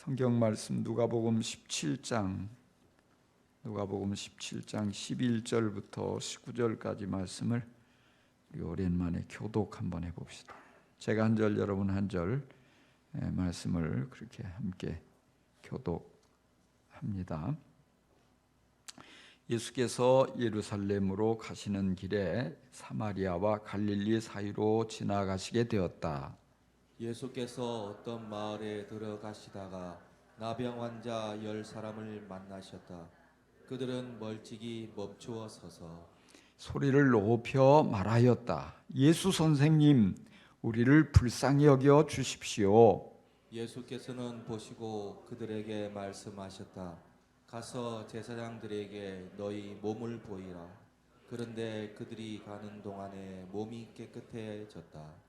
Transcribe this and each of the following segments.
성경 말씀 누가복음 17장 11절부터 19절까지 말씀을 우리 오랜만에 교독 한번 해봅시다. 제가 한 절, 여러분 한 절 말씀을 그렇게 함께 교독합니다. 예수께서 예루살렘으로 가시는 길에 사마리아와 갈릴리 사이로 지나가시게 되었다. 예수께서 어떤 마을에 들어가시다가 나병 환자 10사람을 만나셨다. 그들은 멀찍이 멈추어 서서 소리를 높여 말하였다. 예수 선생님, 우리를 불쌍히 여겨 주십시오. 예수께서는 보시고 그들에게 말씀하셨다. 가서 제사장들에게 너희 몸을 보이라. 그런데 그들이 가는 동안에 몸이 깨끗해졌다.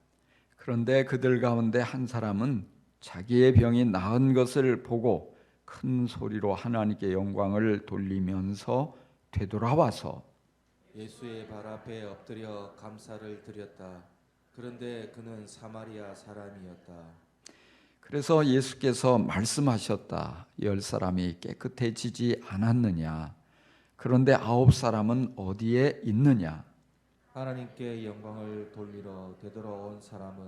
그런데 그들 가운데 한 사람은 자기의 병이 나은 것을 보고 큰 소리로 하나님께 영광을 돌리면서 되돌아와서 예수의 발 앞에 엎드려 감사를 드렸다. 그런데 그는 사마리아 사람이었다. 그래서 예수께서 말씀하셨다. 10사람이 깨끗해지지 않았느냐? 그런데 9사람은 어디에 있느냐? 하나님께 영광을 돌리러 되돌아온 사람은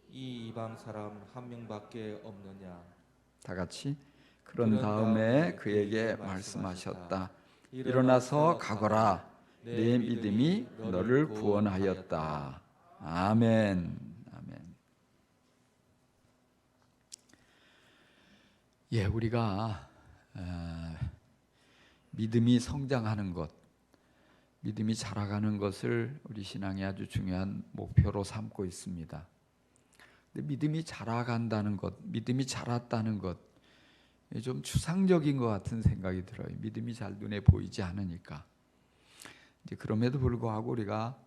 이 이방 사람 한 명밖에 없느냐? 다 같이 그런 다음에 그에게 말씀하셨다. 일어나서 가거라. 내 믿음이 너를 구원하였다. 아멘. 아멘. 예, 우리가 믿음이 성장하는 것, 믿음이 자라가는 것을 우리 신앙의 아주 중요한 목표로 삼고 있습니다. 근데 믿음이 자라간다는 것, 믿음이 자랐다는 것, 좀 추상적인 것 같은 생각이 들어요. 믿음이 잘 눈에 보이지 않으니까. 이제 그럼에도 불구하고 우리가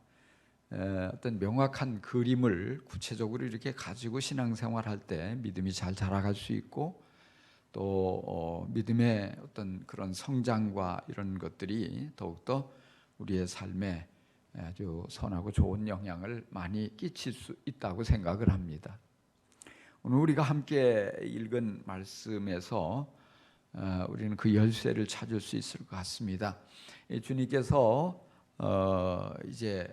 어떤 명확한 그림을 구체적으로 이렇게 가지고 신앙생활할 때 믿음이 잘 자라갈 수 있고 또 믿음의 어떤 그런 성장과 이런 것들이 더욱더 우리의 삶에 아주 선하고 좋은 영향을 많이 끼칠 수 있다고 생각을 합니다. 오늘 우리가 함께 읽은 말씀에서 우리는 그 열쇠를 찾을 수 있을 것 같습니다. 주님께서 이제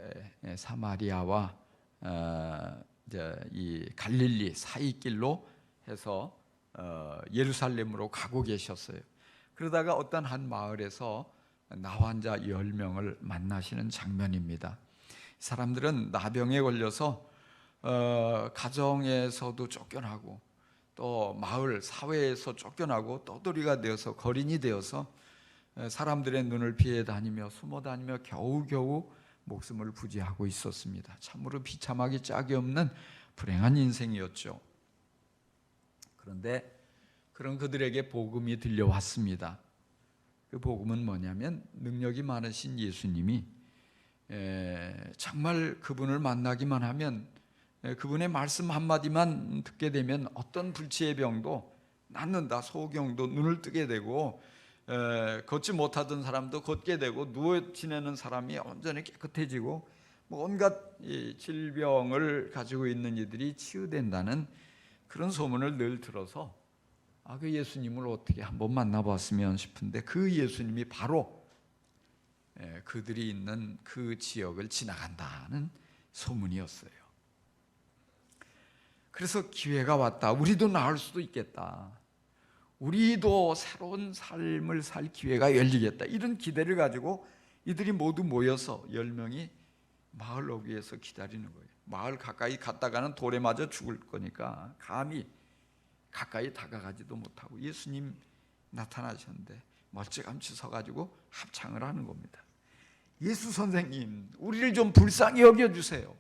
사마리아와 이제 이 갈릴리 사이길로 해서 예루살렘으로 가고 계셨어요. 그러다가 어떤 한 마을에서 나환자 10명을 만나시는 장면입니다. 사람들은 나병에 걸려서 가정에서도 쫓겨나고 또 마을 사회에서 쫓겨나고 떠돌이가 되어서 거린이 되어서 사람들의 눈을 피해 다니며 숨어 다니며 겨우겨우 목숨을 부지하고 있었습니다. 참으로 비참하기 짝이 없는 불행한 인생이었죠. 그런데 그런 그들에게 복음이 들려왔습니다. 그 복음은 뭐냐면 능력이 많으신 예수님이 정말 그분을 만나기만 하면 그분의 말씀 한마디만 듣게 되면 어떤 불치의 병도 낫는다. 소경도 눈을 뜨게 되고 걷지 못하던 사람도 걷게 되고 누워 지내는 사람이 온전히 깨끗해지고 온갖 질병을 가지고 있는 이들이 치유된다는 그런 소문을 늘 들어서 그 예수님을 어떻게 한번 만나봤으면 싶은데 그 예수님이 바로 그들이 있는 그 지역을 지나간다는 소문이었어요. 그래서 기회가 왔다. 우리도 나을 수도 있겠다. 우리도 새로운 삶을 살 기회가 열리겠다. 이런 기대를 가지고 이들이 모두 모여서 10명이 마을 어귀에서 기다리는 거예요. 마을 가까이 갔다가는 돌에 맞아 죽을 거니까 감히 가까이 다가가지도 못하고 예수님 나타나셨는데 멀찌감치 서가지고 합창을 하는 겁니다. 예수 선생님, 우리를 좀 불쌍히 여겨주세요.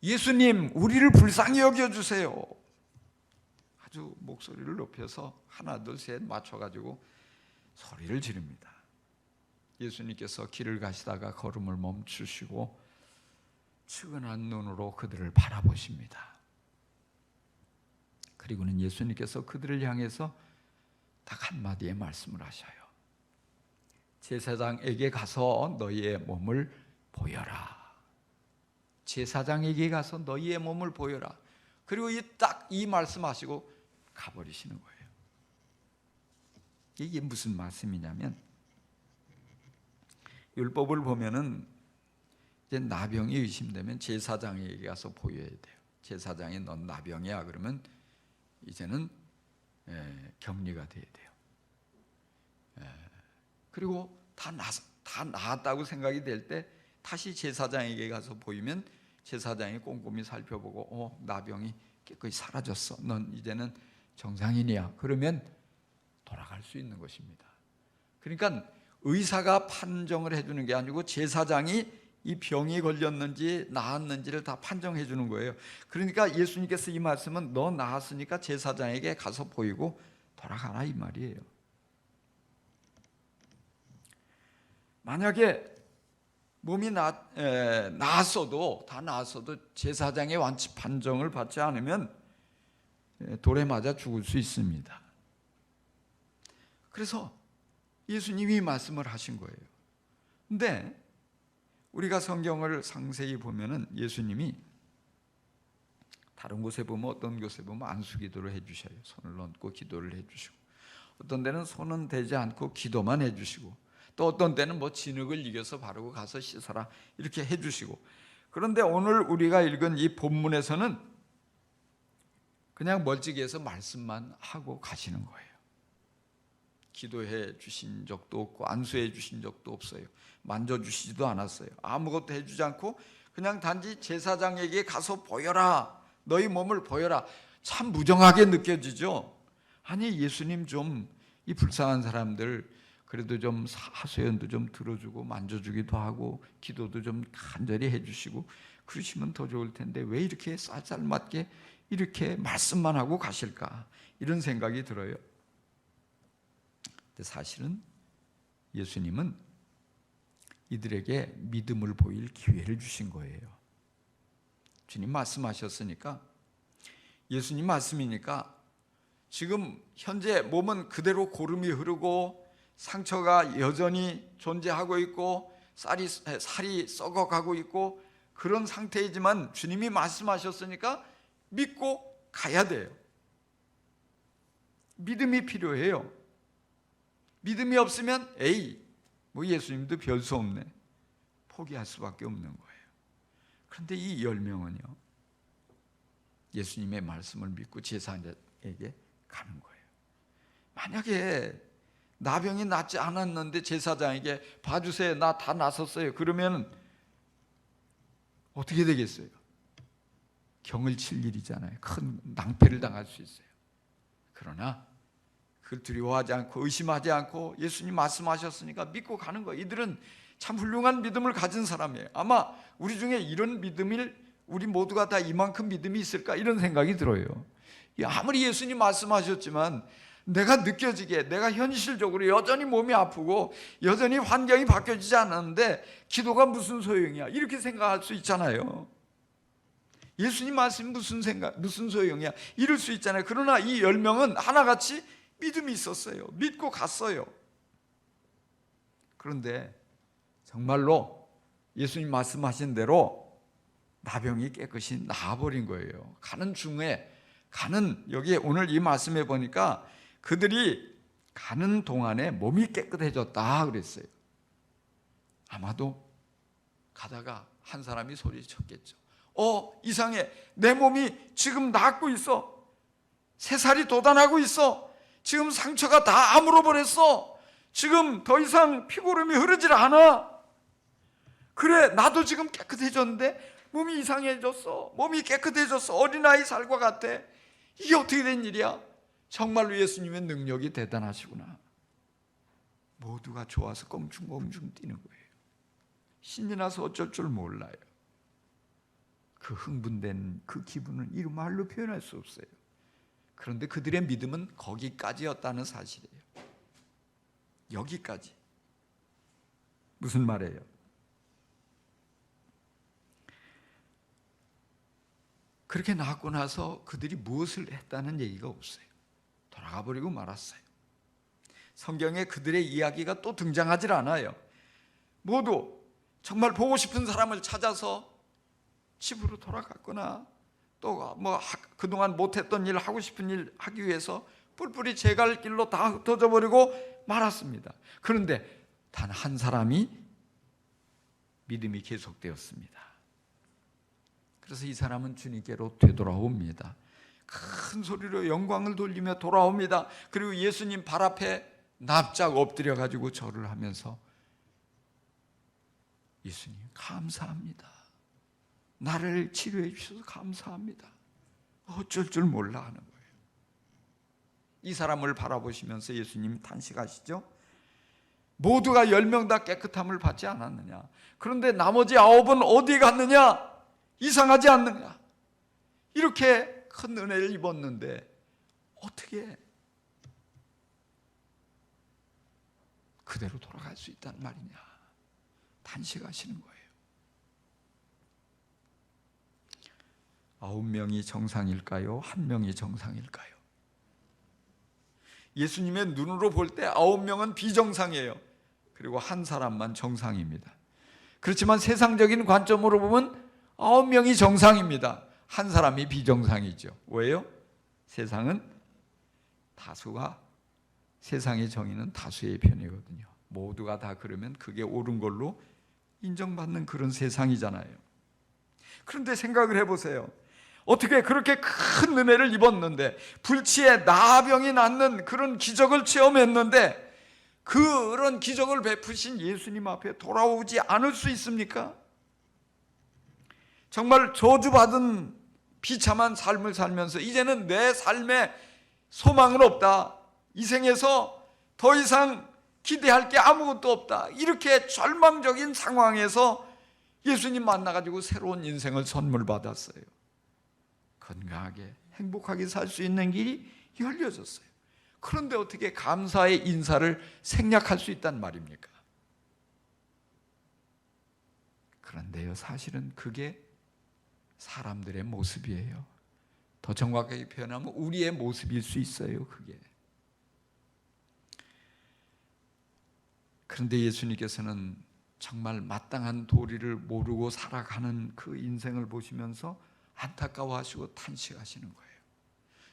예수님, 우리를 불쌍히 여겨주세요. 아주 목소리를 높여서 하나 둘 셋 맞춰가지고 소리를 지릅니다. 예수님께서 길을 가시다가 걸음을 멈추시고 측은한 눈으로 그들을 바라보십니다. 그리고는 예수님께서 그들을 향해서 딱 한마디의 말씀을 하셔요. 제사장에게 가서 너희의 몸을 보여라. 제사장에게 가서 너희의 몸을 보여라. 그리고 딱 이 말씀하시고 가버리시는 거예요. 이게 무슨 말씀이냐면 율법을 보면은 이제 나병이 의심되면 제사장에게 가서 보여야 돼요. 제사장이 넌 나병이야 그러면 이제는 격리가 돼야 돼요. 그리고 다 나았다고 생각이 될 때 다시 제사장에게 가서 보이면 제사장이 꼼꼼히 살펴보고 나병이 깨끗이 사라졌어. 넌 이제는 정상인이야. 그러면 돌아갈 수 있는 것입니다. 그러니까 의사가 판정을 해주는 게 아니고 제사장이 이 병이 걸렸는지 나았는지를 다 판정해 주는 거예요. 그러니까 예수님께서 이 말씀은 너 나았으니까 제사장에게 가서 보이고 돌아가라 이 말이에요. 만약에 몸이 나았어도 다 나았어도 제사장의 완치 판정을 받지 않으면 돌에 맞아 죽을 수 있습니다. 그래서 예수님이 말씀을 하신 거예요. 근데 우리가 성경을 상세히 보면은 예수님이 다른 곳에 보면 어떤 곳에 보면 안수기도를 해주셔요. 손을 얹고 기도를 해주시고 어떤 데는 손은 대지 않고 기도만 해주시고 또 어떤 때는 뭐 진흙을 이겨서 바르고 가서 씻어라 이렇게 해주시고 그런데 오늘 우리가 읽은 이 본문에서는 그냥 멀찍이에서 말씀만 하고 가시는 거예요. 기도해 주신 적도 없고 안수해 주신 적도 없어요. 만져주시지도 않았어요. 아무것도 해주지 않고 그냥 단지 제사장에게 가서 보여라. 너희 몸을 보여라. 참 무정하게 느껴지죠. 아니 예수님 좀 이 불쌍한 사람들 그래도 좀 하소연도 좀 들어주고 만져주기도 하고 기도도 좀 간절히 해주시고 그러시면 더 좋을 텐데 왜 이렇게 쌀쌀맞게 이렇게 말씀만 하고 가실까 이런 생각이 들어요. 근데 사실은 예수님은 이들에게 믿음을 보일 기회를 주신 거예요. 주님 말씀하셨으니까 예수님 말씀이니까 지금 현재 몸은 그대로 고름이 흐르고 상처가 여전히 존재하고 있고 살이 썩어가고 있고 그런 상태이지만 주님이 말씀하셨으니까 믿고 가야 돼요. 믿음이 필요해요. 믿음이 없으면 뭐 예수님도 별 수 없네 포기할 수밖에 없는 거예요. 그런데 이 10명은요 예수님의 말씀을 믿고 제사장에게 가는 거예요. 만약에 나병이 낫지 않았는데 제사장에게 봐주세요 나 다 나섰어요 그러면 어떻게 되겠어요? 경을 칠 일이잖아요. 큰 낭패를 당할 수 있어요. 그러나 그걸 두려워하지 않고 의심하지 않고 예수님 말씀하셨으니까 믿고 가는 거예요. 이들은 참 훌륭한 믿음을 가진 사람이에요. 아마 우리 중에 이런 믿음을 우리 모두가 다 이만큼 믿음이 있을까 이런 생각이 들어요. 아무리 예수님 말씀하셨지만 내가 느껴지기에 내가 현실적으로 여전히 몸이 아프고 여전히 환경이 바뀌어지지 않았는데 기도가 무슨 소용이야 이렇게 생각할 수 있잖아요. 예수님 말씀이 무슨 소용이야 이럴 수 있잖아요. 그러나 이 10명은 하나같이 믿음이 있었어요. 믿고 갔어요. 그런데 정말로 예수님 말씀하신 대로 나병이 깨끗이 나아버린 거예요. 가는 중에 여기에 오늘 이 말씀에 보니까 그들이 가는 동안에 몸이 깨끗해졌다 그랬어요. 아마도 가다가 한 사람이 소리쳤겠죠. 이상해. 내 몸이 지금 낫고 있어. 새살이 돋아나고 있어. 지금 상처가 다 아물어버렸어. 지금 더 이상 피고름이 흐르질 않아. 그래 나도 지금 깨끗해졌는데 몸이 이상해졌어. 몸이 깨끗해졌어. 어린아이 살과 같아. 이게 어떻게 된 일이야? 정말로 예수님의 능력이 대단하시구나. 모두가 좋아서 껑충껑충 뛰는 거예요. 신이 나서 어쩔 줄 몰라요. 그 흥분된 그 기분은 이 말로 표현할 수 없어요. 그런데 그들의 믿음은 거기까지였다는 사실이에요. 여기까지. 무슨 말이에요? 그렇게 나았고 나서 그들이 무엇을 했다는 얘기가 없어요. 돌아가 버리고 말았어요. 성경에 그들의 이야기가 또 등장하질 않아요. 모두 정말 보고 싶은 사람을 찾아서 집으로 돌아갔거나 또 뭐 그동안 못했던 일 하고 싶은 일 하기 위해서 뿔뿔이 제 갈 길로 다 흩어져 버리고 말았습니다. 그런데 단 한 사람이 믿음이 계속되었습니다. 그래서 이 사람은 주님께로 되돌아옵니다. 큰 소리로 영광을 돌리며 돌아옵니다. 그리고 예수님 발 앞에 납작 엎드려 가지고 절을 하면서 예수님 감사합니다. 나를 치료해 주셔서 감사합니다. 어쩔 줄 몰라 하는 거예요. 이 사람을 바라보시면서 예수님이 탄식하시죠. 모두가 10명 다 깨끗함을 받지 않았느냐? 그런데 나머지 9은 어디 갔느냐? 이상하지 않느냐? 이렇게 큰 은혜를 입었는데 어떻게 그대로 돌아갈 수 있다는 말이냐? 탄식하시는 거예요. 9명이 정상일까요? 1명이 정상일까요? 예수님의 눈으로 볼 때 9명은 비정상이에요. 그리고 한 사람만 정상입니다. 그렇지만 세상적인 관점으로 보면 9명이 정상입니다. 한 사람이 비정상이죠. 왜요? 세상은 다수가, 세상의 정의는 다수의 편이거든요. 모두가 다 그러면 그게 옳은 걸로 인정받는 그런 세상이잖아요. 그런데 생각을 해보세요. 어떻게 그렇게 큰 은혜를 입었는데, 불치에 나병이 낫는 그런 기적을 체험했는데, 그런 기적을 베푸신 예수님 앞에 돌아오지 않을 수 있습니까? 정말 저주받은 비참한 삶을 살면서 이제는 내 삶에 소망은 없다, 이 생에서 더 이상 기대할 게 아무것도 없다, 이렇게 절망적인 상황에서 예수님 만나가지고 새로운 인생을 선물 받았어요. 건강하게 행복하게 살 수 있는 길이 열려졌어요. 그런데 어떻게 감사의 인사를 생략할 수 있단 말입니까? 그런데요, 사실은 그게 사람들의 모습이에요. 더 정확하게 표현하면 우리의 모습일 수 있어요, 그게. 그런데 예수님께서는 정말 마땅한 도리를 모르고 살아가는 그 인생을 보시면서 안타까워하시고 탄식하시는 거예요.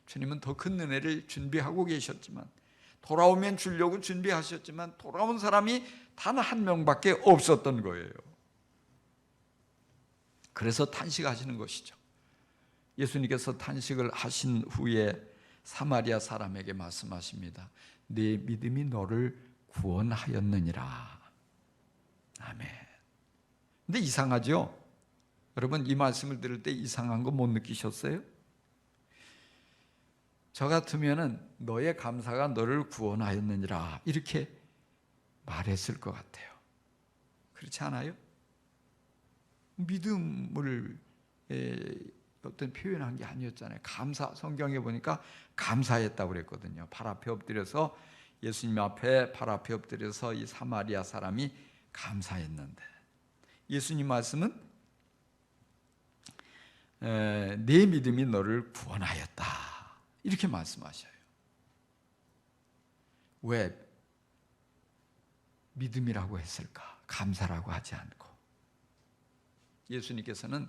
주님은 더 큰 은혜를 준비하고 계셨지만, 돌아오면 주려고 준비하셨지만 돌아온 사람이 단 한 명밖에 없었던 거예요. 그래서 탄식하시는 것이죠. 예수님께서 탄식을 하신 후에 사마리아 사람에게 말씀하십니다. 네 믿음이 너를 구원하였느니라. 아멘. 근데 이상하죠? 여러분, 이 말씀을 들을 때 이상한 거 못 느끼셨어요? 저 같으면은 너의 감사가 너를 구원하였느니라 이렇게 말했을 것 같아요. 그렇지 않아요? 믿음을 어떤 표현한 게 아니었잖아요. 감사, 성경에 보니까 감사했다고 그랬거든요. 발 앞에 엎드려서, 예수님 앞에 발 앞에 엎드려서 이 사마리아 사람이 감사했는데, 예수님 말씀은 네 믿음이 너를 구원하였다 이렇게 말씀하셔요. 왜 믿음이라고 했을까? 감사라고 하지 않고. 예수님께서는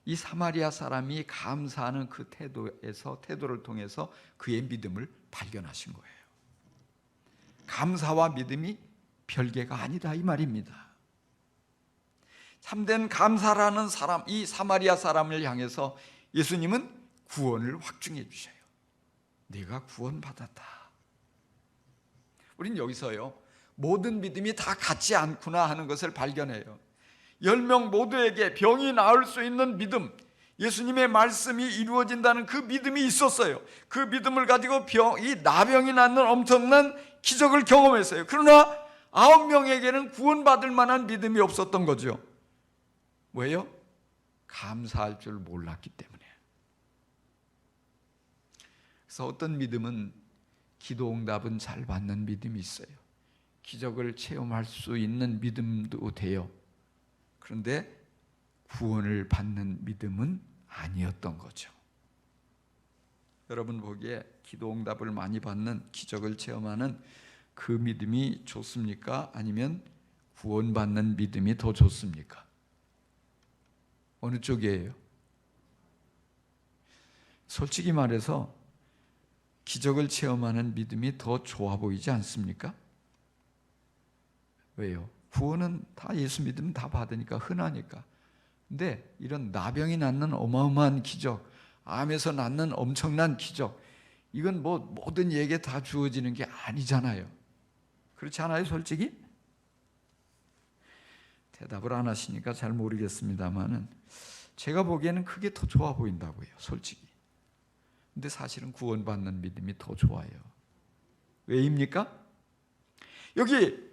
이 사마리아 사람이 감사하는 그 태도를 통해서 그의 믿음을 발견하신 거예요. 감사와 믿음이 별개가 아니다 이 말입니다. 참된 감사라는 사람, 이 사마리아 사람을 향해서 예수님은 구원을 확증해 주셔요. 네가 구원받았다. 우린 여기서요, 모든 믿음이 다 같지 않구나 하는 것을 발견해요. 10명 모두에게 병이 나을 수 있는 믿음, 예수님의 말씀이 이루어진다는 그 믿음이 있었어요. 그 믿음을 가지고 이 나병이 낫는 엄청난 기적을 경험했어요. 그러나 9명에게는 구원받을 만한 믿음이 없었던 거죠. 왜요? 감사할 줄 몰랐기 때문에. 그래서 어떤 믿음은 기도 응답은 잘 받는 믿음이 있어요. 기적을 체험할 수 있는 믿음도 돼요. 그런데 구원을 받는 믿음은 아니었던 거죠. 여러분 보기에 기도 응답을 많이 받는, 기적을 체험하는 그 믿음이 좋습니까? 아니면 구원받는 믿음이 더 좋습니까? 어느 쪽이에요? 솔직히 말해서 기적을 체험하는 믿음이 더 좋아 보이지 않습니까? 왜요? 구원은 다 예수 믿으면 다 받으니까, 흔하니까. 근데 이런 나병이 낫는 어마어마한 기적, 암에서 낫는 엄청난 기적, 이건 뭐 모든 이에게 다 주어지는 게 아니잖아요. 그렇지 않아요, 솔직히? 대답을 안 하시니까 잘 모르겠습니다만은 제가 보기에는 그게 더 좋아 보인다고요, 솔직히. 근데 사실은 구원받는 믿음이 더 좋아요. 왜입니까? 여기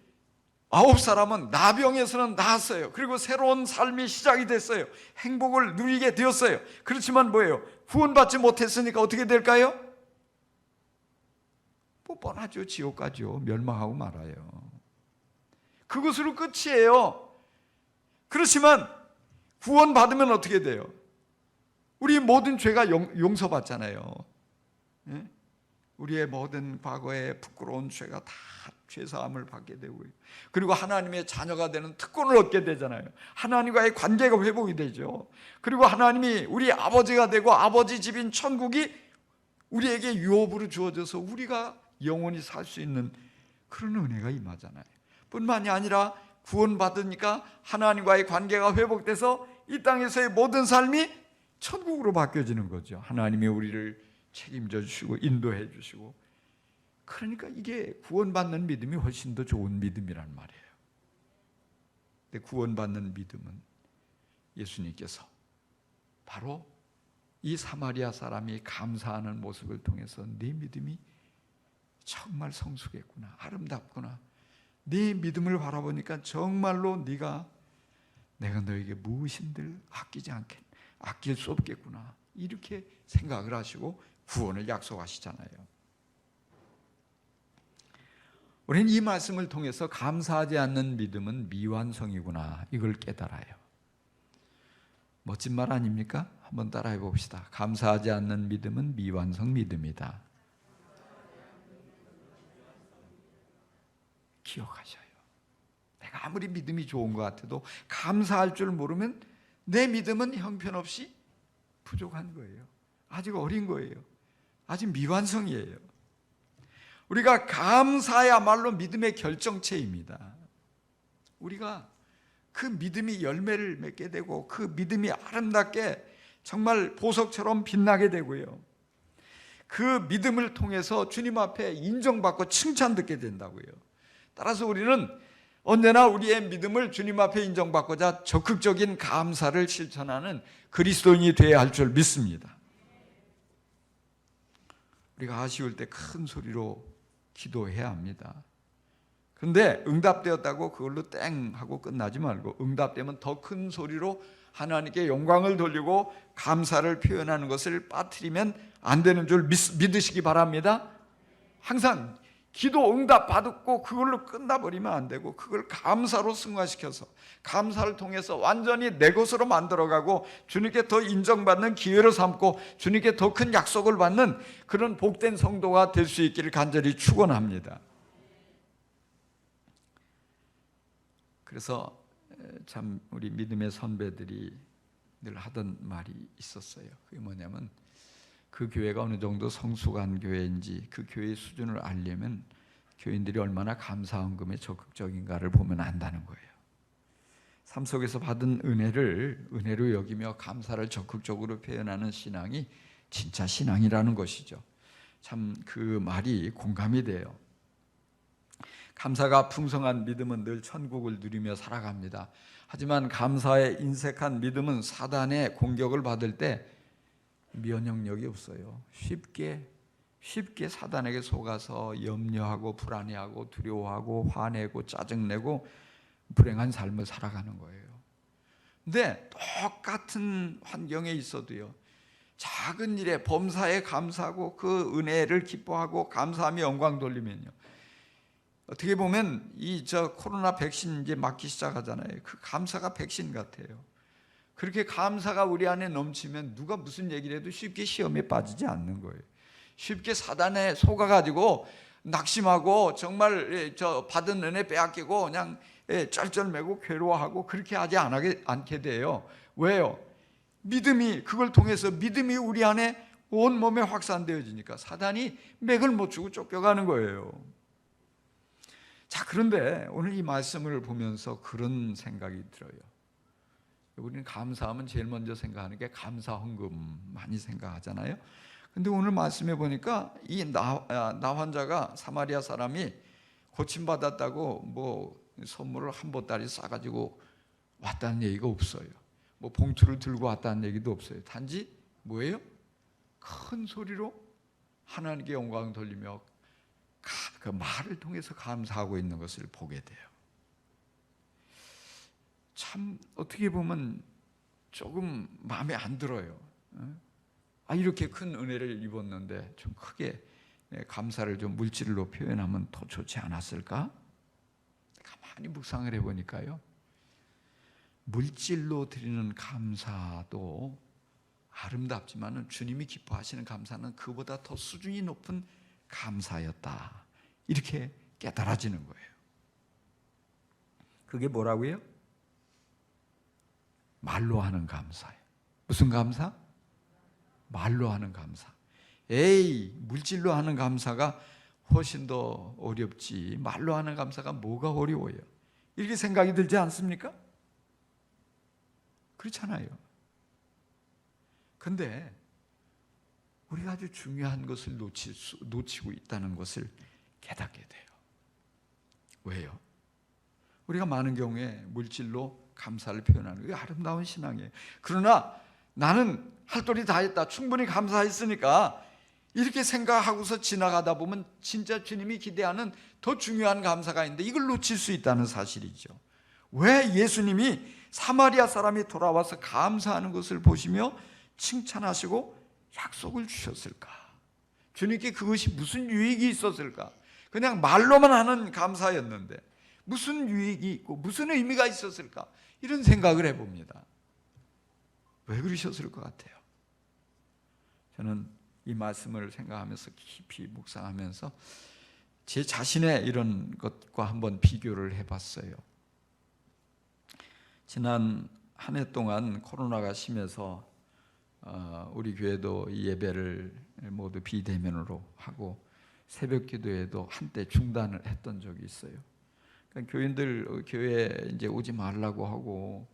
9사람은 나병에서는 나았어요. 그리고 새로운 삶이 시작이 됐어요. 행복을 누리게 되었어요. 그렇지만 뭐예요? 구원받지 못했으니까 어떻게 될까요? 뭐 뻔하죠. 지옥 가죠. 멸망하고 말아요. 그것으로 끝이에요. 그렇지만 구원받으면 어떻게 돼요? 우리 모든 죄가 용서받잖아요. 예? 우리의 모든 과거의 부끄러운 죄가 다 죄사함을 받게 되고요. 그리고 하나님의 자녀가 되는 특권을 얻게 되잖아요. 하나님과의 관계가 회복이 되죠. 그리고 하나님이 우리 아버지가 되고 아버지 집인 천국이 우리에게 유업으로 주어져서 우리가 영원히 살 수 있는 그런 은혜가 임하잖아요. 뿐만이 아니라 구원받으니까 하나님과의 관계가 회복돼서 이 땅에서의 모든 삶이 천국으로 바뀌어지는 거죠. 하나님이 우리를 책임져 주시고 인도해 주시고. 그러니까 이게 구원받는 믿음이 훨씬 더 좋은 믿음이란 말이에요. 근데 구원받는 믿음은 예수님께서 바로 이 사마리아 사람이 감사하는 모습을 통해서 네 믿음이 정말 성숙했구나, 아름답구나, 네 믿음을 바라보니까 정말로 내가 너에게 무엇인들 아낄 수 없겠구나, 이렇게 생각을 하시고 구원을 약속하시잖아요. 우리는 이 말씀을 통해서 감사하지 않는 믿음은 미완성이구나, 이걸 깨달아요. 멋진 말 아닙니까? 한번 따라해 봅시다. 감사하지 않는 믿음은 미완성 믿음이다. 기억하셔요. 내가 아무리 믿음이 좋은 것 같아도 감사할 줄 모르면 내 믿음은 형편없이 부족한 거예요. 아직 어린 거예요. 아직 미완성이에요. 우리가 감사야말로 믿음의 결정체입니다. 우리가 그 믿음이 열매를 맺게 되고 그 믿음이 아름답게 정말 보석처럼 빛나게 되고요. 그 믿음을 통해서 주님 앞에 인정받고 칭찬듣게 된다고요. 따라서 우리는 언제나 우리의 믿음을 주님 앞에 인정받고자 적극적인 감사를 실천하는 그리스도인이 되어야 할 줄 믿습니다. 우리가 아쉬울 때 큰 소리로 기도해야 합니다. 그런데 응답되었다고 그걸로 땡 하고 끝나지 말고 응답되면 더 큰 소리로 하나님께 영광을 돌리고 감사를 표현하는 것을 빠뜨리면 안 되는 줄 믿으시기 바랍니다. 항상 기도 응답 받고 그걸로 끝나버리면 안 되고 그걸 감사로 승화시켜서 감사를 통해서 완전히 내 것으로 만들어가고 주님께 더 인정받는 기회를 삼고 주님께 더 큰 약속을 받는 그런 복된 성도가 될 수 있기를 간절히 축원합니다. 그래서 참 우리 믿음의 선배들이 늘 하던 말이 있었어요. 그게 뭐냐면 그 교회가 어느 정도 성숙한 교회인지 그 교회의 수준을 알려면 교인들이 얼마나 감사헌금에 적극적인가를 보면 안다는 거예요. 삶 속에서 받은 은혜를 은혜로 여기며 감사를 적극적으로 표현하는 신앙이 진짜 신앙이라는 것이죠. 참 그 말이 공감이 돼요. 감사가 풍성한 믿음은 늘 천국을 누리며 살아갑니다. 하지만 감사에 인색한 믿음은 사단의 공격을 받을 때 면역력이 없어요. 쉽게 사단에게 속아서 염려하고 불안해하고 두려워하고 화내고 짜증내고 불행한 삶을 살아가는 거예요. 근데 똑같은 환경에 있어도요, 작은 일에 범사에 감사하고 그 은혜를 기뻐하고 감사하며 영광 돌리면요, 어떻게 보면 코로나 백신 이제 맞기 시작하잖아요. 그 감사가 백신 같아요. 그렇게 감사가 우리 안에 넘치면 누가 무슨 얘기를 해도 쉽게 시험에 빠지지 않는 거예요. 쉽게 사단에 속아가지고 낙심하고 정말 받은 은혜 빼앗기고 그냥 쩔쩔매고 괴로워하고 그렇게 하지 않게 돼요. 왜요? 믿음이 그걸 통해서 믿음이 우리 안에 온 몸에 확산되어지니까 사단이 맥을 못 주고 쫓겨가는 거예요. 자, 그런데 오늘 이 말씀을 보면서 그런 생각이 들어요. 우리는 감사하면 제일 먼저 생각하는 게 감사 헌금 많이 생각하잖아요. 근데 오늘 말씀해 보니까 이 나 환자가 사마리아 사람이 고침받았다고 뭐 선물을 한 보따리 싸가지고 왔다는 얘기가 없어요. 뭐 봉투를 들고 왔다는 얘기도 없어요. 단지 뭐예요? 큰 소리로 하나님께 영광 돌리며 그 말을 통해서 감사하고 있는 것을 보게 돼요. 참 어떻게 보면 조금 마음에 안 들어요. 이렇게 큰 은혜를 입었는데 좀 크게 감사를 좀 물질로 표현하면 더 좋지 않았을까? 가만히 묵상을 해보니까요, 물질로 드리는 감사도 아름답지만 주님이 기뻐하시는 감사는 그보다 더 수준이 높은 감사였다, 이렇게 깨달아지는 거예요. 그게 뭐라고요? 말로 하는 감사예요. 무슨 감사? 말로 하는 감사. 물질로 하는 감사가 훨씬 더 어렵지 말로 하는 감사가 뭐가 어려워요? 이렇게 생각이 들지 않습니까? 그렇잖아요. 근데 우리가 아주 중요한 것을 놓치고 있다는 것을 깨닫게 돼요. 왜요? 우리가 많은 경우에 물질로 감사를 표현하는 게 아름다운 신앙이에요. 그러나 나는 할 도리 다 했다, 충분히 감사했으니까, 이렇게 생각하고서 지나가다 보면 진짜 주님이 기대하는 더 중요한 감사가 있는데 이걸 놓칠 수 있다는 사실이죠. 왜 예수님이 사마리아 사람이 돌아와서 감사하는 것을 보시며 칭찬하시고 약속을 주셨을까? 주님께 그것이 무슨 유익이 있었을까? 그냥 말로만 하는 감사였는데 무슨 유익이 있고 무슨 의미가 있었을까? 이런 생각을 해봅니다. 왜 그러셨을 것 같아요? 저는 이 말씀을 생각하면서 깊이 묵상하면서 제 자신의 이런 것과 한번 비교를 해봤어요. 지난 한 해 동안 코로나가 심해서 우리 교회도 이 예배를 모두 비대면으로 하고 새벽 기도에도 한때 중단을 했던 적이 있어요. 그러니까 교인들 교회에 이제 오지 말라고 하고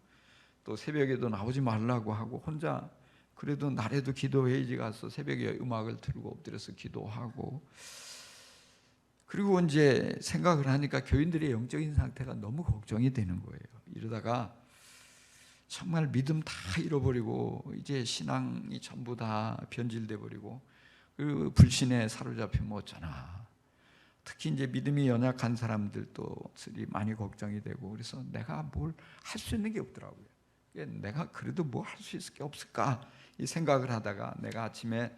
또 새벽에도 나오지 말라고 하고 혼자 그래도 날에도 기도회의지 가서 새벽에 음악을 틀고 엎드려서 기도하고, 그리고 이제 생각을 하니까 교인들의 영적인 상태가 너무 걱정이 되는 거예요. 이러다가 정말 믿음 다 잃어버리고 이제 신앙이 전부 다 변질돼 버리고 그 불신에 사로잡히면 어쩌나. 특히 이제 믿음이 연약한 사람들도 많이 걱정이 되고, 그래서 내가 뭘 할 수 있는 게 없더라고요. 내가 그래도 뭐 할 수 있을 게 없을까 이 생각을 하다가 내가 아침에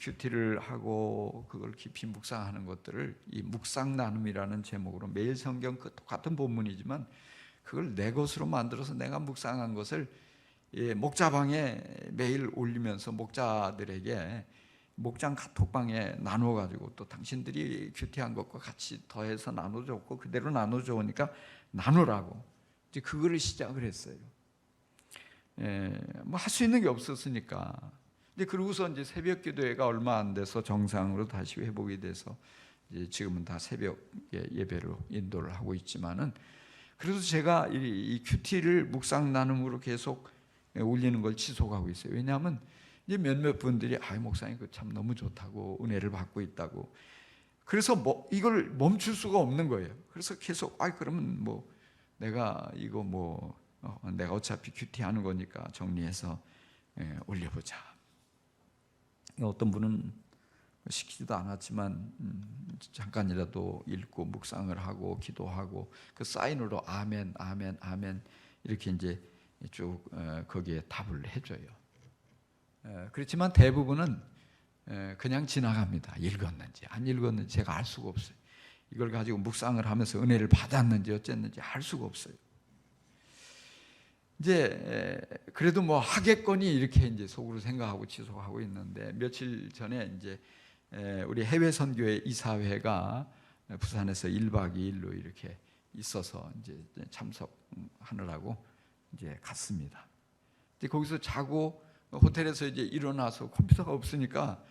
큐티를 하고 그걸 깊이 묵상하는 것들을 이 묵상 나눔이라는 제목으로 매일 성경 그 똑같은 본문이지만 그걸 내 것으로 만들어서 내가 묵상한 것을 목자방에 매일 올리면서 목자들에게 목장 카톡방에 나누어 가지고 또 당신들이 큐티한 것과 같이 더해서 나눠줬고 그대로 나눠줘오니까 나누라고 이제 그거를 시작을 했어요. 뭐 할 수 있는 게 없었으니까. 이제 그러고서 이제 새벽 기도회가 얼마 안 돼서 정상으로 다시 회복이 돼서 이제 지금은 다 새벽 예배로 인도를 하고 있지만은, 그래도 제가 이 큐티를 묵상 나눔으로 계속 올리는 걸 지속하고 있어요. 왜냐하면 이제 몇몇 분들이 목사님 그 참 너무 좋다고 은혜를 받고 있다고. 그래서 뭐 이걸 멈출 수가 없는 거예요. 그래서 계속 그러면 뭐 내가 이거 뭐 내가 어차피 큐티 하는 거니까 정리해서 올려보자. 어떤 분은 시키지도 않았지만 잠깐이라도 읽고 묵상을 하고 기도하고 그 사인으로 아멘 아멘 아멘 이렇게 이제 쭉 거기에 답을 해줘요. 그렇지만 대부분은 그냥 지나갑니다. 읽었는지 안 읽었는지 제가 알 수가 없어요. 이걸 가지고 묵상을 하면서 은혜를 받았는지 어쨌는지 알 수가 없어요. 이제 그래도 뭐 하겠거니 이렇게 이제 속으로 생각하고 지속하고 있는데, 며칠 전에 이제 우리 해외 선교회 이사회가 부산에서 1박 2일로 이렇게 있어서 이제 참석하느라고 이제 갔습니다. 이제 거기서 자고 호텔에서 이제 일어나서 컴퓨터가 없으니까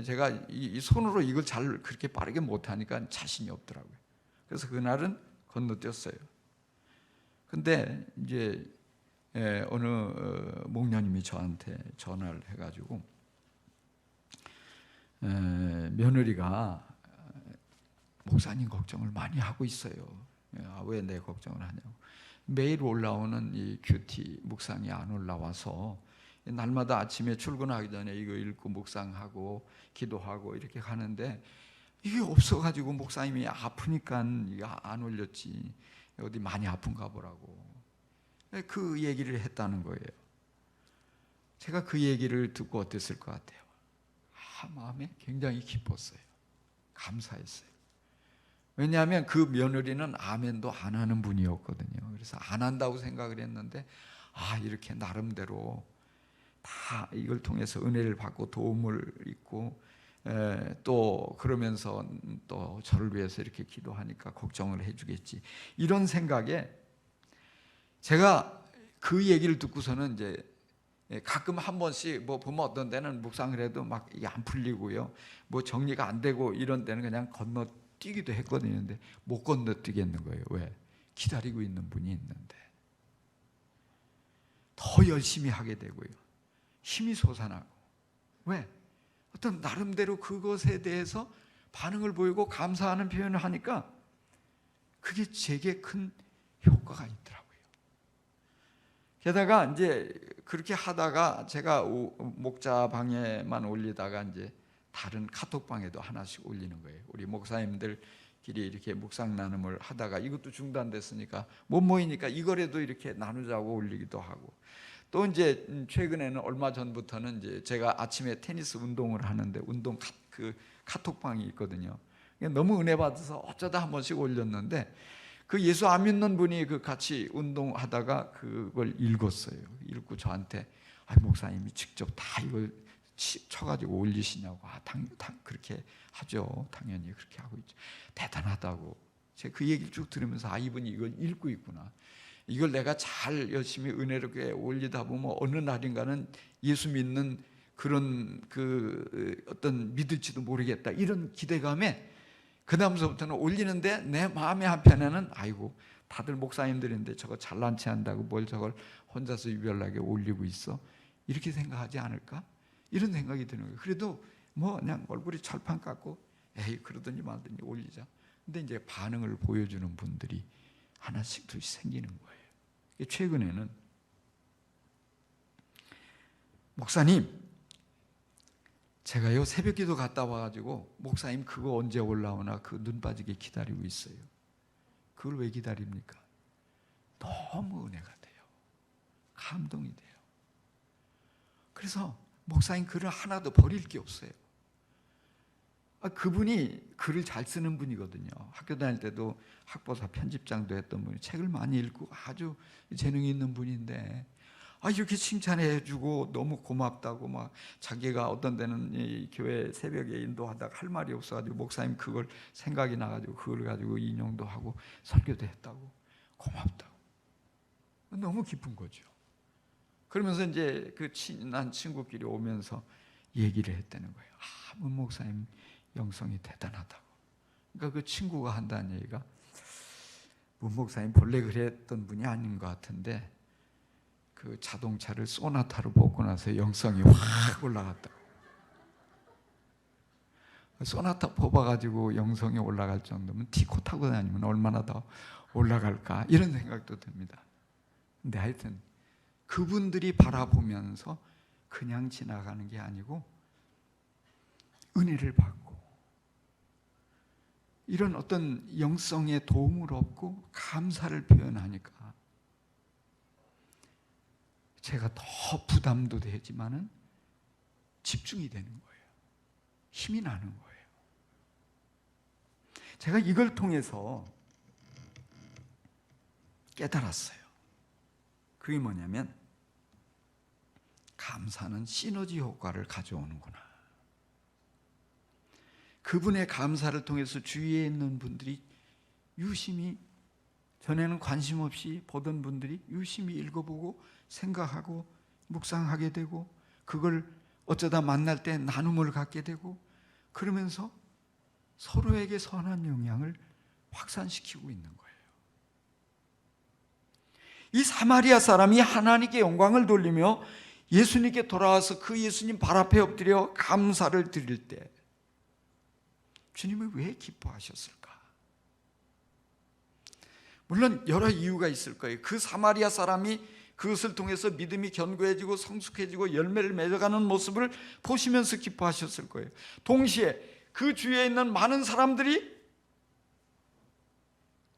제가 이 손으로 이걸 잘 그렇게 빠르게 못하니까 자신이 없더라고요. 그래서 그날은 건너뛰었어요. 근데 이제 어느 목녀님이 저한테 전화를 해가지고 며느리가 목사님 걱정을 많이 하고 있어요. 왜 내 걱정을 하냐고. 매일 올라오는 이 큐티 묵상이 안 올라와서 날마다 아침에 출근하기 전에 이거 읽고 묵상하고 기도하고 이렇게 가는데 이게 없어가지고 목사님이 아프니까 이게 안 올렸지. 어디 많이 아픈가 보라고. 그 얘기를 했다는 거예요. 제가 그 얘기를 듣고 어땠을 것 같아요? 마음에 굉장히 기뻤어요. 감사했어요. 왜냐하면 그 며느리는 아멘도 안 하는 분이었거든요. 그래서 안 한다고 생각을 했는데 이렇게 나름대로 다 이걸 통해서 은혜를 받고 도움을 입고 또 그러면서 또 저를 위해서 이렇게 기도하니까 걱정을 해주겠지. 이런 생각에 제가 그 얘기를 듣고서는 이제 가끔 한 번씩 뭐 보면 어떤 데는 묵상을 해도 막 이게 안 풀리고요. 뭐 정리가 안 되고 이런 데는 그냥 건너뛰기도 했거든요. 근데 못 건너뛰겠는 거예요. 왜? 기다리고 있는 분이 있는데. 더 열심히 하게 되고요. 힘이 솟아나고. 왜? 어떤 나름대로 그것에 대해서 반응을 보이고 감사하는 표현을 하니까 그게 제게 큰 효과가 있더라고요. 게다가 이제 그렇게 하다가 제가 목자방에만 올리다가 이제 다른 카톡방에도 하나씩 올리는 거예요. 우리 목사님들끼리 이렇게 묵상 나눔을 하다가 이것도 중단됐으니까 못 모이니까 이거라도 이렇게 나누자고 올리기도 하고, 또 이제 최근에는 얼마 전부터는 이제 제가 아침에 테니스 운동을 하는데 운동 그 카톡방이 있거든요. 너무 은혜 받아서 어쩌다 한 번씩 올렸는데 그 예수 안 믿는 분이 그 같이 운동하다가 그걸 읽었어요. 읽고 저한테 목사님이 직접 다 이걸 쳐가지고 올리시냐고. 그렇게 하죠. 당연히 그렇게 하고 있죠. 대단하다고. 제가 그 얘기를 쭉 들으면서 이분이 이걸 읽고 있구나. 이걸 내가 잘 열심히 은혜롭게 올리다 보면 어느 날인가는 예수 믿는 그런 그 어떤 믿을지도 모르겠다. 이런 기대감에 그 다음서부터는 올리는데 내 마음의 한편에는 다들 목사님들인데 저거 잘난 체 한다고 뭘 저걸 혼자서 유별나게 올리고 있어? 이렇게 생각하지 않을까? 이런 생각이 드는 거예요. 그래도 뭐 그냥 얼굴이 철판 깎고 그러더니 말더니 올리자. 근데 이제 반응을 보여주는 분들이 하나씩 둘씩 생기는 거예요. 최근에는 목사님 제가요 새벽기도 갔다 와가지고 목사님 그거 언제 올라오나 그 눈 빠지게 기다리고 있어요. 그걸 왜 기다립니까? 너무 은혜가 돼요. 감동이 돼요. 그래서 목사님 글을 하나도 버릴 게 없어요. 그분이 글을 잘 쓰는 분이거든요. 학교 다닐 때도 학보사 편집장도 했던 분이 책을 많이 읽고 아주 재능이 있는 분인데 이렇게 칭찬해주고 너무 고맙다고 막 자기가 어떤 데는 이 교회 새벽에 인도하다가 할 말이 없어가지고 목사님 그걸 생각이 나가지고 그걸 가지고 인용도 하고 설교도 했다고 고맙다고 너무 기쁜 거죠. 그러면서 이제 그 친한 친구끼리 오면서 얘기를 했다는 거예요. 문 목사님 영성이 대단하다고. 그러니까 그 친구가 한다는 얘기가 문 목사님 본래 그랬던 분이 아닌 것 같은데 그 자동차를 소나타로 뽑고 나서 영성이 확 올라갔다고. 소나타 뽑아가지고 영성이 올라갈 정도면 티코 타고 다니면 얼마나 더 올라갈까 이런 생각도 듭니다. 근데 하여튼 그분들이 바라보면서 그냥 지나가는 게 아니고 은혜를 받고 이런 어떤 영성의 도움을 얻고 감사를 표현하니까 제가 더 부담도 되지만은 집중이 되는 거예요. 힘이 나는 거예요. 제가 이걸 통해서 깨달았어요. 그게 뭐냐면 감사는 시너지 효과를 가져오는구나. 그분의 감사를 통해서 주위에 있는 분들이 유심히 전에는 관심 없이 보던 분들이 유심히 읽어보고 생각하고 묵상하게 되고 그걸 어쩌다 만날 때 나눔을 갖게 되고, 그러면서 서로에게 선한 영향을 확산시키고 있는 거예요. 이 사마리아 사람이 하나님께 영광을 돌리며 예수님께 돌아와서 그 예수님 발 앞에 엎드려 감사를 드릴 때 주님은 왜 기뻐하셨을까? 물론 여러 이유가 있을 거예요. 그 사마리아 사람이 그것을 통해서 믿음이 견고해지고 성숙해지고 열매를 맺어가는 모습을 보시면서 기뻐하셨을 거예요. 동시에 그 주위에 있는 많은 사람들이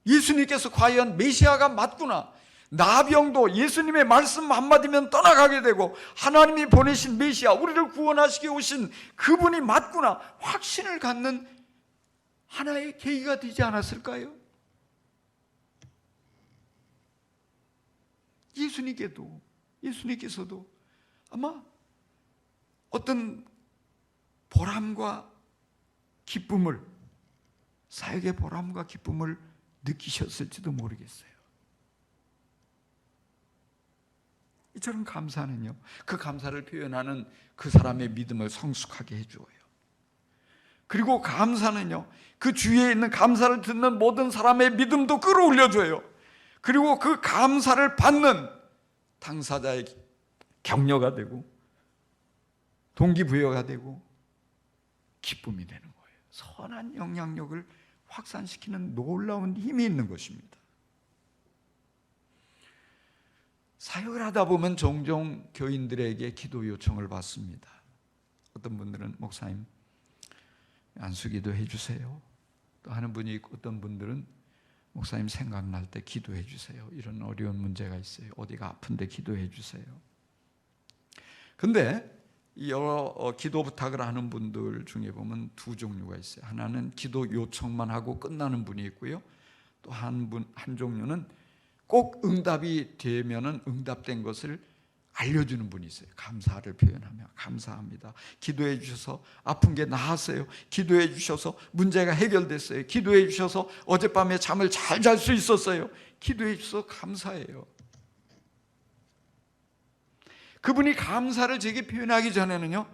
예수님께서 과연 메시아가 맞구나, 나병도 예수님의 말씀 한마디면 떠나가게 되고 하나님이 보내신 메시아, 우리를 구원하시기 오신 그분이 맞구나 확신을 갖는 하나의 계기가 되지 않았을까요? 예수님께서도 아마 어떤 보람과 기쁨을, 사역의 보람과 기쁨을 느끼셨을지도 모르겠어요. 이처럼 감사는요, 그 감사를 표현하는 그 사람의 믿음을 성숙하게 해주어요. 그리고 감사는요, 그 주위에 있는 감사를 듣는 모든 사람의 믿음도 끌어올려줘요. 그리고 그 감사를 받는 당사자의 격려가 되고 동기부여가 되고 기쁨이 되는 거예요. 선한 영향력을 확산시키는 놀라운 힘이 있는 것입니다. 사역을 하다 보면 종종 교인들에게 기도 요청을 받습니다. 어떤 분들은 목사님 안수기도 해주세요, 또 하는 분이 있고, 어떤 분들은 목사님 생각날 때 기도해 주세요, 이런 어려운 문제가 있어요, 어디가 아픈데 기도해 주세요. 근데 여러 기도 부탁을 하는 분들 중에 보면 두 종류가 있어요. 하나는 기도 요청만 하고 끝나는 분이 있고요, 또 한 종류는 꼭 응답이 되면은 응답된 것을 알려주는 분이 있어요. 감사를 표현하며 감사합니다, 기도해 주셔서 아픈 게 나았어요, 기도해 주셔서 문제가 해결됐어요, 기도해 주셔서 어젯밤에 잠을 잘 잘 수 있었어요, 기도해 주셔서 감사해요. 그분이 감사를 제게 표현하기 전에는요,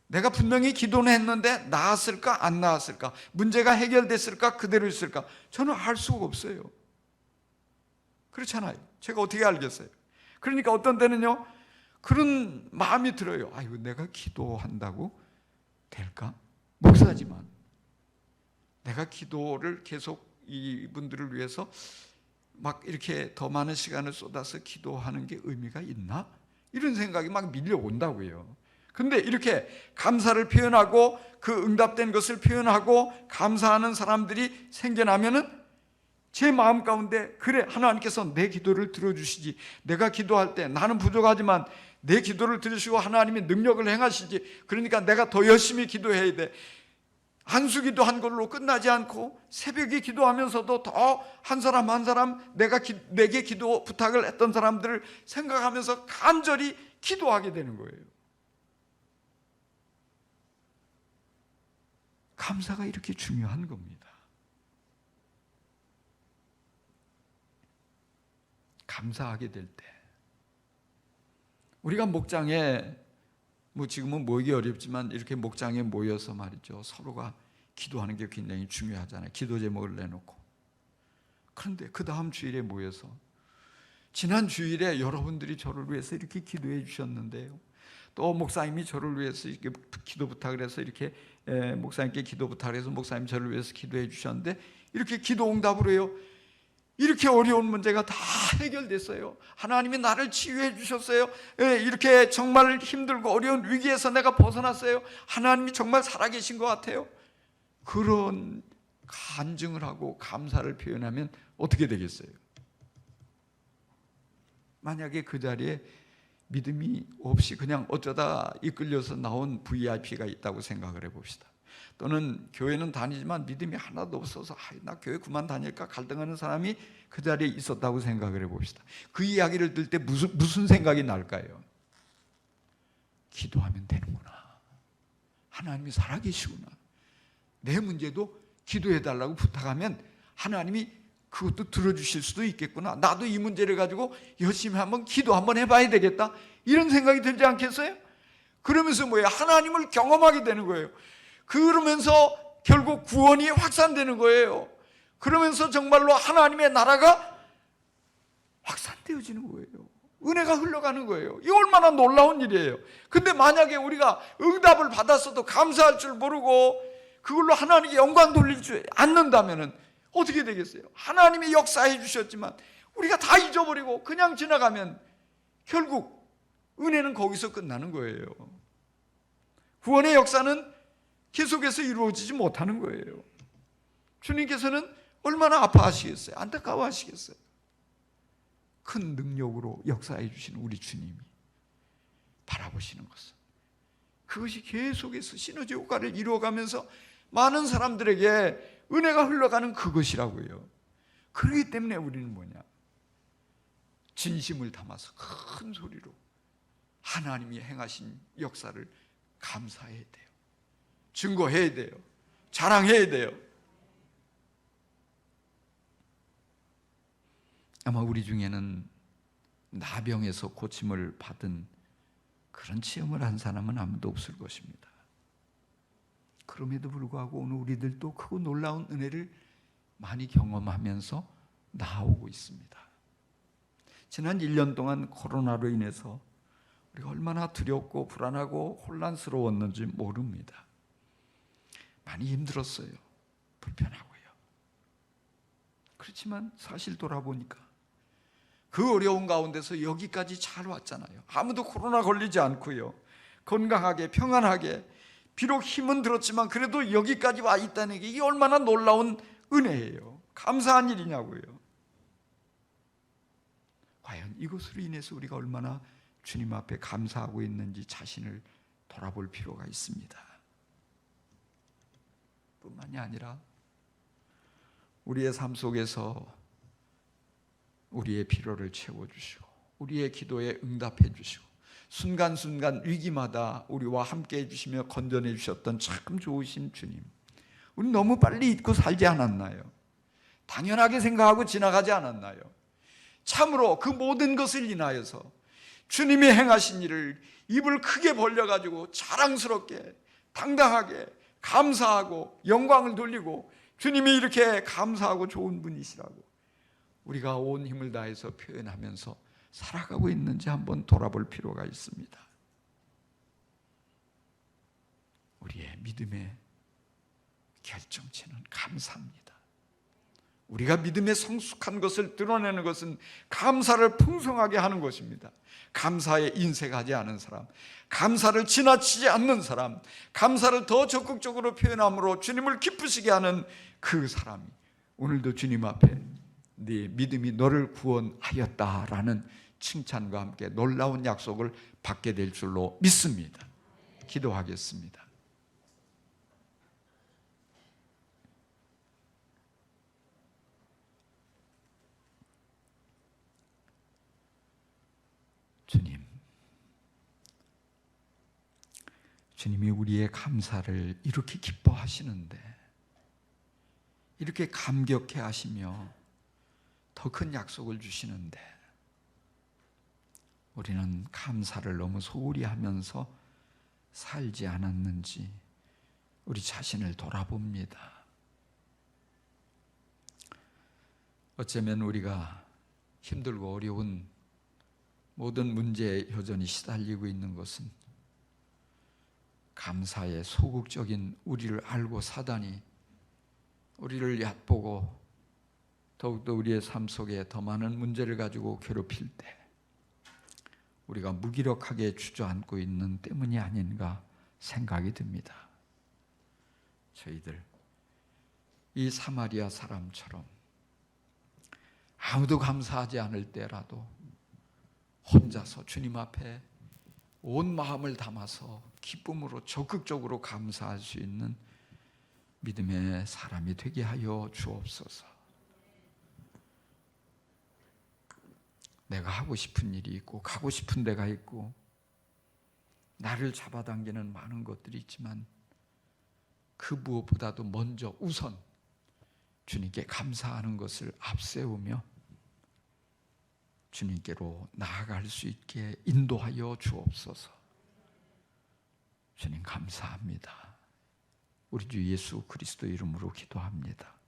내가 분명히 기도는 했는데 나았을까 안 나았을까, 문제가 해결됐을까 그대로 있을까, 저는 알 수가 없어요. 그렇잖아요. 제가 어떻게 알겠어요? 그러니까 어떤 때는요, 그런 마음이 들어요. 아이고, 내가 기도한다고 될까? 목사지만 내가 기도를 계속 이분들을 위해서 막 이렇게 더 많은 시간을 쏟아서 기도하는 게 의미가 있나? 이런 생각이 막 밀려온다고요. 근데 이렇게 감사를 표현하고 그 응답된 것을 표현하고 감사하는 사람들이 생겨나면은 제 마음 가운데, 그래, 하나님께서 내 기도를 들어주시지, 내가 기도할 때 나는 부족하지만 내 기도를 들으시고 하나님이 능력을 행하시지, 그러니까 내가 더 열심히 기도해야 돼. 안수기도 한 걸로 끝나지 않고 새벽에 기도하면서도 더 한 사람 한 사람 내게 기도 부탁을 했던 사람들을 생각하면서 간절히 기도하게 되는 거예요. 감사가 이렇게 중요한 겁니다. 감사하게 될 때, 우리가 목장에 지금은 모이기 어렵지만 이렇게 목장에 모여서 말이죠, 서로가 기도하는 게 굉장히 중요하잖아요. 기도 제목을 내놓고. 그런데 그 다음 주일에 모여서, 지난 주일에 여러분들이 저를 위해서 이렇게 기도해 주셨는데요, 또 목사님이 저를 위해서 이렇게 기도 부탁을 해서 이렇게 목사님께 기도 부탁을 해서 목사님 저를 위해서 기도해 주셨는데, 이렇게 기도 응답을 해요. 이렇게 어려운 문제가 다 해결됐어요. 하나님이 나를 치유해 주셨어요. 이렇게 정말 힘들고 어려운 위기에서 내가 벗어났어요. 하나님이 정말 살아계신 것 같아요. 그런 간증을 하고 감사를 표현하면 어떻게 되겠어요? 만약에 그 자리에 믿음이 없이 그냥 어쩌다 이끌려서 나온 VIP가 있다고 생각을 해봅시다. 또는 교회는 다니지만 믿음이 하나도 없어서 나 교회 그만 다닐까 갈등하는 사람이 그 자리에 있었다고 생각을 해봅시다. 그 이야기를 들을 때 무슨 생각이 날까요? 기도하면 되는구나, 하나님이 살아계시구나, 내 문제도 기도해달라고 부탁하면 하나님이 그것도 들어주실 수도 있겠구나, 나도 이 문제를 가지고 열심히 한번 기도 한번 해봐야 되겠다, 이런 생각이 들지 않겠어요? 그러면서 뭐예요? 하나님을 경험하게 되는 거예요. 그러면서 결국 구원이 확산되는 거예요. 그러면서 정말로 하나님의 나라가 확산되어지는 거예요. 은혜가 흘러가는 거예요. 이 얼마나 놀라운 일이에요. 근데 만약에 우리가 응답을 받았어도 감사할 줄 모르고 그걸로 하나님께 영광 돌릴 줄 않는다면 어떻게 되겠어요? 하나님이 역사해 주셨지만 우리가 다 잊어버리고 그냥 지나가면 결국 은혜는 거기서 끝나는 거예요. 구원의 역사는 계속해서 이루어지지 못하는 거예요. 주님께서는 얼마나 아파하시겠어요? 안타까워하시겠어요? 큰 능력으로 역사해 주시는 우리 주님이 바라보시는 것은 그것이 계속해서 시너지 효과를 이루어가면서 많은 사람들에게 은혜가 흘러가는 그것이라고요. 그렇기 때문에 우리는 뭐냐? 진심을 담아서 큰 소리로 하나님이 행하신 역사를 감사해야 돼요. 증거해야 돼요. 자랑해야 돼요. 아마 우리 중에는 나병에서 고침을 받은 그런 체험을 한 사람은 아무도 없을 것입니다. 그럼에도 불구하고 오늘 우리들도 크고 놀라운 은혜를 많이 경험하면서 나아오고 있습니다. 지난 1년 동안 코로나로 인해서 우리가 얼마나 두렵고 불안하고 혼란스러웠는지 모릅니다. 많이 힘들었어요. 불편하고요. 그렇지만 사실 돌아보니까 그 어려운 가운데서 여기까지 잘 왔잖아요. 아무도 코로나 걸리지 않고요. 건강하게 평안하게 비록 힘은 들었지만 그래도 여기까지 와 있다는 게 이게 얼마나 놀라운 은혜예요. 감사한 일이냐고요. 과연 이것으로 인해서 우리가 얼마나 주님 앞에 감사하고 있는지 자신을 돌아볼 필요가 있습니다. 뿐만이 아니라 우리의 삶 속에서 우리의 필요를 채워주시고 우리의 기도에 응답해 주시고 순간순간 위기마다 우리와 함께 해주시며 건전해 주셨던 참 좋으신 주님, 우리 너무 빨리 잊고 살지 않았나요? 당연하게 생각하고 지나가지 않았나요? 참으로 그 모든 것을 인하여서 주님이 행하신 일을 입을 크게 벌려가지고 자랑스럽게 당당하게 감사하고 영광을 돌리고 주님이 이렇게 감사하고 좋은 분이시라고 우리가 온 힘을 다해서 표현하면서 살아가고 있는지 한번 돌아볼 필요가 있습니다. 우리의 믿음의 결정체는 감사입니다. 우리가 믿음의 성숙한 것을 드러내는 것은 감사를 풍성하게 하는 것입니다. 감사에 인색하지 않은 사람, 감사를 지나치지 않는 사람, 감사를 더 적극적으로 표현함으로 주님을 기쁘시게 하는 그 사람이 오늘도 주님 앞에 네 믿음이 너를 구원하였다라는 칭찬과 함께 놀라운 약속을 받게 될 줄로 믿습니다. 기도하겠습니다. 주님이 우리의 감사를 이렇게 기뻐하시는데, 이렇게 감격해 하시며 더 큰 약속을 주시는데 우리는 감사를 너무 소홀히 하면서 살지 않았는지 우리 자신을 돌아봅니다. 어쩌면 우리가 힘들고 어려운 모든 문제에 여전히 시달리고 있는 것은 감사의 소극적인 우리를 알고 사단이 우리를 얕보고 더욱더 우리의 삶 속에 더 많은 문제를 가지고 괴롭힐 때 우리가 무기력하게 주저앉고 있는 때문이 아닌가 생각이 듭니다. 저희들 이 사마리아 사람처럼 아무도 감사하지 않을 때라도 혼자서 주님 앞에 온 마음을 담아서 기쁨으로 적극적으로 감사할 수 있는 믿음의 사람이 되게 하여 주옵소서. 내가 하고 싶은 일이 있고 가고 싶은 데가 있고 나를 잡아당기는 많은 것들이 있지만 그 무엇보다도 먼저 우선 주님께 감사하는 것을 앞세우며 주님께로 나아갈 수 있게 인도하여 주옵소서. 주님 감사합니다. 우리 주 예수 그리스도 이름으로 기도합니다.